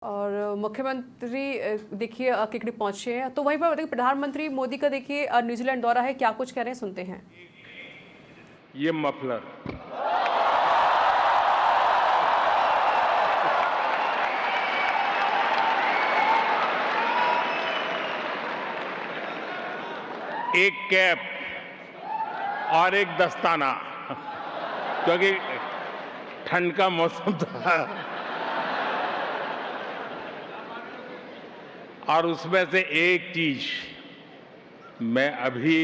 और मुख्यमंत्री देखिए किकड़ी पहुंचे हैं, तो वहीं पर देखिए प्रधानमंत्री मोदी का देखिए न्यूजीलैंड दौरा है, क्या कुछ कह रहे हैं सुनते हैं। ये मफलर एक कैप और एक दस्ताना, क्योंकि ठंड का मौसम था और उसमें से एक चीज मैं अभी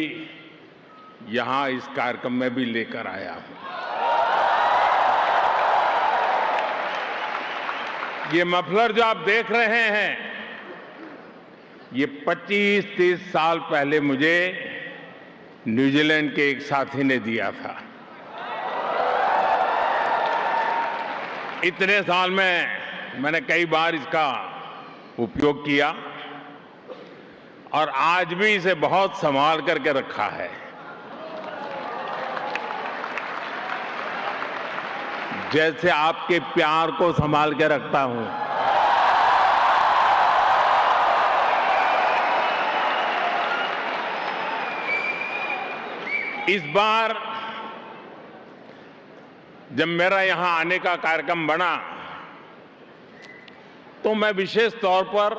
यहां इस कार्यक्रम में भी लेकर आया हूं। ये मफलर जो आप देख रहे हैं, ये 25-30 साल पहले मुझे न्यूजीलैंड के एक साथी ने दिया था। इतने साल में मैंने कई बार इसका उपयोग किया और आज भी इसे बहुत संभाल करके रखा है। जैसे आपके प्यार को संभाल के रखता हूं, इस बार जब मेरा यहां आने का कार्यक्रम बना तो मैं विशेष तौर पर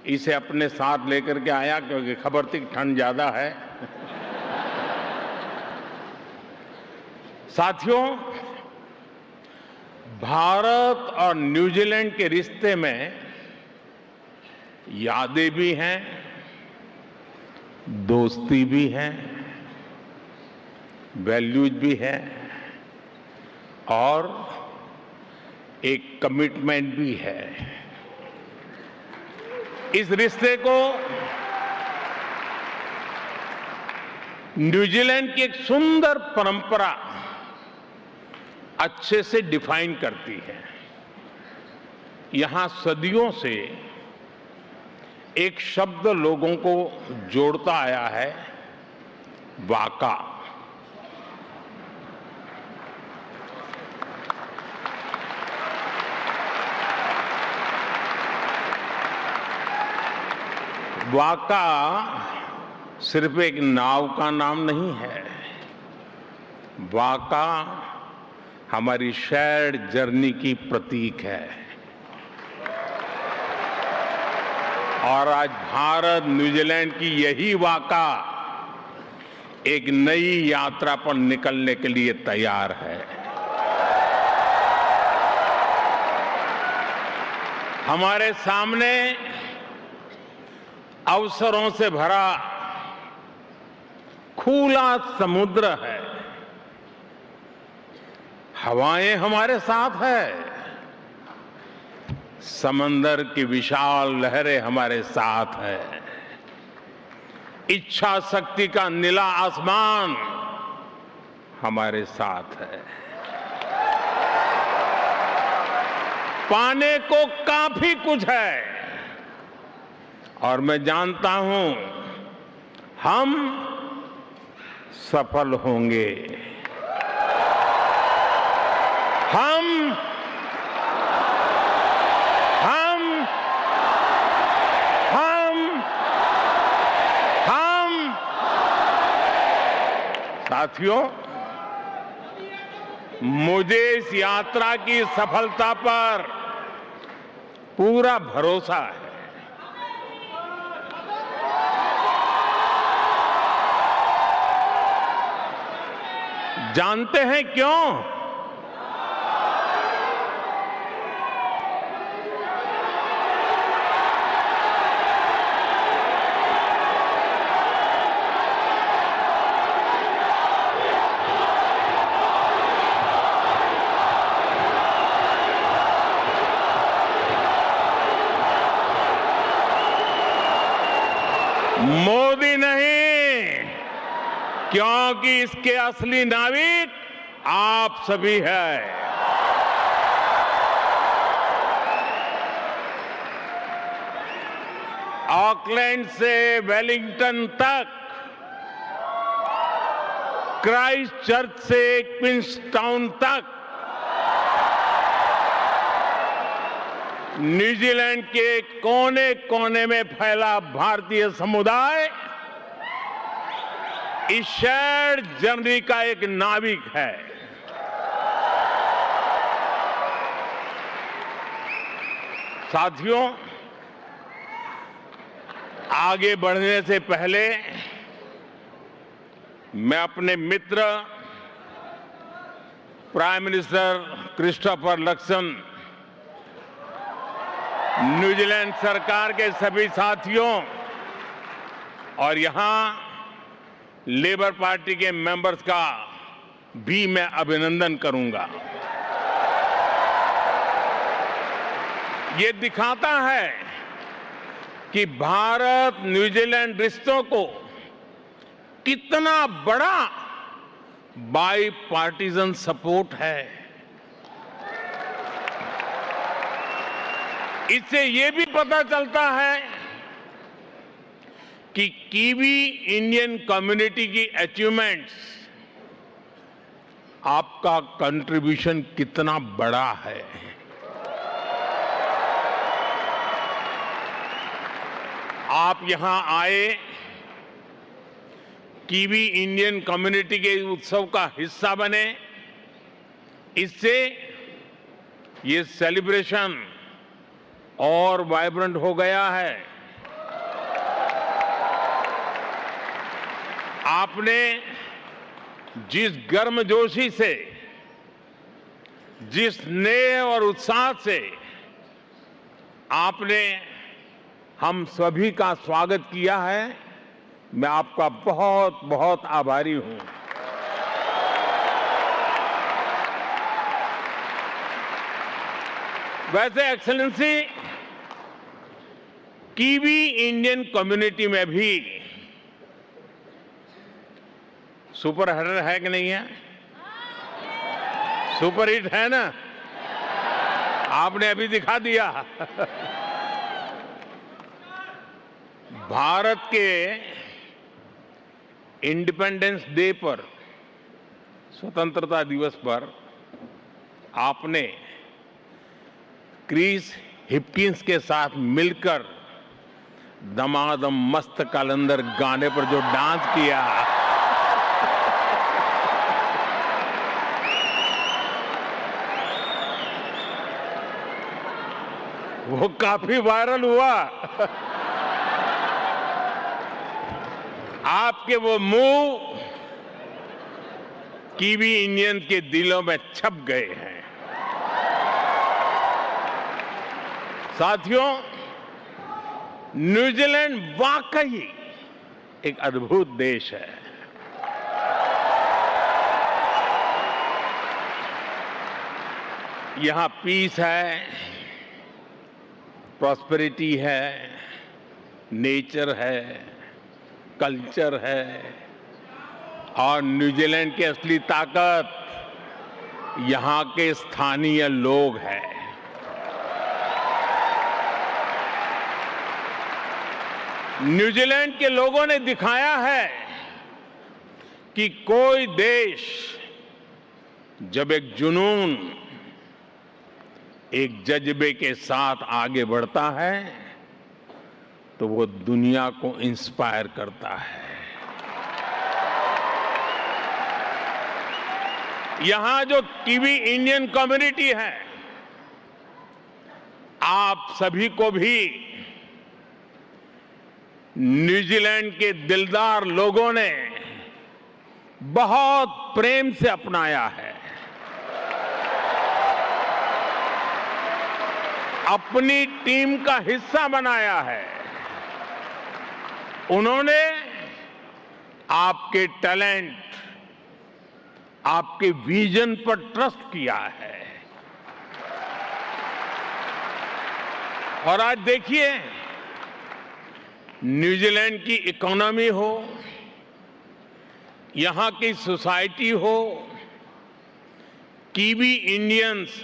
इसे अपने साथ लेकर के आया, क्योंकि खबर थी ठंड ज्यादा है। साथियों, भारत और न्यूजीलैंड के रिश्ते में यादें भी हैं, दोस्ती भी है, वैल्यूज भी है और एक कमिटमेंट भी है। इस रिश्ते को न्यूजीलैंड की एक सुंदर परंपरा अच्छे से डिफाइन करती है। यहां सदियों से एक शब्द लोगों को जोड़ता आया है, वाका। वाका सिर्फ एक नाव का नाम नहीं है। वाका हमारी शेयर्ड जर्नी की प्रतीक है और आज भारत न्यूजीलैंड की यही वाका एक नई यात्रा पर निकलने के लिए तैयार है। हमारे सामने अवसरों से भरा खुला समुद्र है, हवाएं हमारे साथ है, समंदर की विशाल लहरें हमारे साथ है, इच्छा शक्ति का नीला आसमान हमारे साथ है। पाने को काफी कुछ है और मैं जानता हूं हम सफल होंगे। हम साथियों, मुझे इस यात्रा की सफलता पर पूरा भरोसा है। जानते हैं क्यों? मोदी नहीं, क्योंकि इसके असली नाविक आप सभी हैं। ऑकलैंड से वेलिंगटन तक, क्राइस्ट चर्च से क्वींस टाउन तक न्यूजीलैंड के कोने कोने में फैला भारतीय समुदाय इस शेयर्ड जर्नी का एक नाविक है। साथियों, आगे बढ़ने से पहले मैं अपने मित्र prime minister Christopher Luxon, New Zealand सरकार के सभी साथियों और यहां लेबर पार्टी के मेंबर्स का भी मैं अभिनंदन करूंगा। ये दिखाता है कि भारत न्यूजीलैंड रिश्तों को कितना बड़ा बाई पार्टीजन सपोर्ट है। इससे ये भी पता चलता है कि कीवी इंडियन कम्युनिटी की अचीवमेंट्स, आपका कंट्रीब्यूशन कितना बड़ा है। आप यहां आए, कीवी इंडियन कम्युनिटी के उत्सव का हिस्सा बने, इससे ये सेलिब्रेशन और वाइब्रेंट हो गया है। आपने जिस गर्मजोशी से, जिस स्नेह और उत्साह से आपने हम सभी का स्वागत किया है, मैं आपका बहुत बहुत आभारी हूं। वैसे एक्सेलेंसी, कीवी इंडियन कम्युनिटी में भी सुपर हिट है कि नहीं है? सुपर हिट है ना? आपने अभी दिखा दिया। भारत के इंडिपेंडेंस डे पर, स्वतंत्रता दिवस पर आपने क्रिस हिपकिंस के साथ मिलकर दमादम मस्त कलंदर गाने पर जो डांस किया, वो काफी वायरल हुआ। आपके वो मुंह कीवी इंडियन के दिलों में छप गए हैं। साथियों, न्यूजीलैंड वाकई एक अद्भुत देश है। यहां पीस है, प्रॉस्पेरिटी है, नेचर है, कल्चर है और न्यूजीलैंड की असली ताकत यहां के स्थानीय लोग हैं। न्यूजीलैंड के लोगों ने दिखाया है कि कोई देश जब एक जुनून, एक जज्बे के साथ आगे बढ़ता है तो वो दुनिया को इंस्पायर करता है। यहां जो कीवी इंडियन कम्युनिटी है, आप सभी को भी न्यूजीलैंड के दिलदार लोगों ने बहुत प्रेम से अपनाया है, अपनी टीम का हिस्सा बनाया है। उन्होंने आपके टैलेंट, आपके विजन पर ट्रस्ट किया है। और आज देखिए, न्यूजीलैंड की इकोनॉमी हो, यहां की सोसाइटी हो, कीवी इंडियंस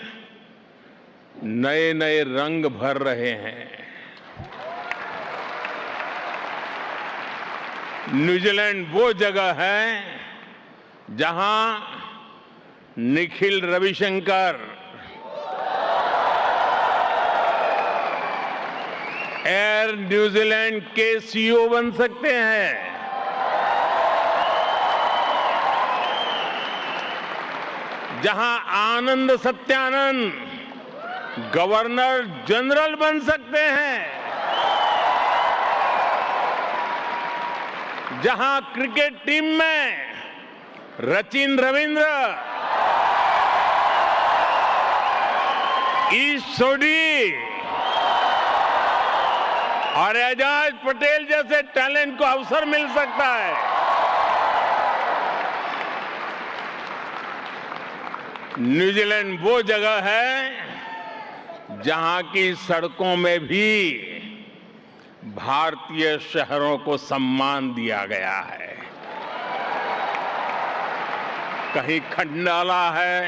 नए नए रंग भर रहे हैं। न्यूजीलैंड वो जगह है जहां निखिल रविशंकर, एयर न्यूजीलैंड के सीईओ बन सकते हैं। जहां आनंद सत्यानंद गवर्नर जनरल बन सकते हैं, जहां क्रिकेट टीम में सचिन रविंद्र, ईश्वरी और एजाज पटेल जैसे टैलेंट को अवसर मिल सकता है। न्यूजीलैंड वो जगह है जहां की सड़कों में भी भारतीय शहरों को सम्मान दिया गया है। कहीं खंडाला है,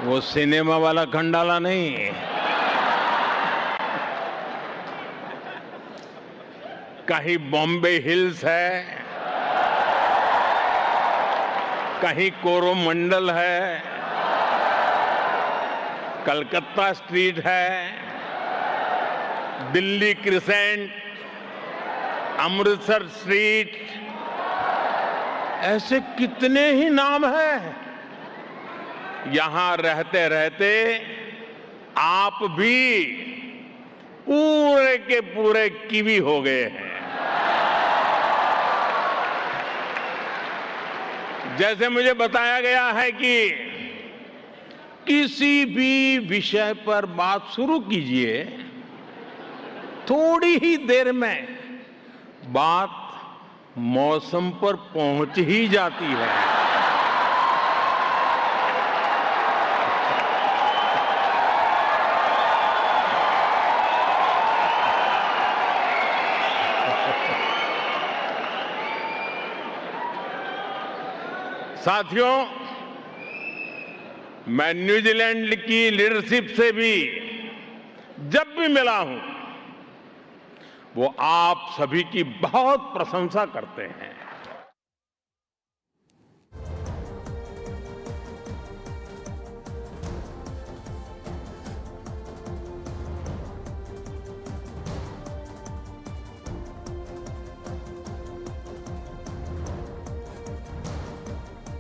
वो सिनेमा वाला खंडाला नहीं, कहीं बॉम्बे हिल्स है, कहीं कोरोमंडल है, कलकत्ता स्ट्रीट है, दिल्ली क्रिसेंट, अमृतसर स्ट्रीट, ऐसे कितने ही नाम हैं। यहां रहते रहते आप भी पूरे के पूरे कीवी हो गए हैं। जैसे मुझे बताया गया है कि किसी भी विषय पर बात शुरू कीजिए, थोड़ी ही देर में बात मौसम पर पहुंच ही जाती है। साथियों, मैं न्यूजीलैंड की लीडरशिप से भी जब भी मिला हूं, वो आप सभी की बहुत प्रशंसा करते हैं।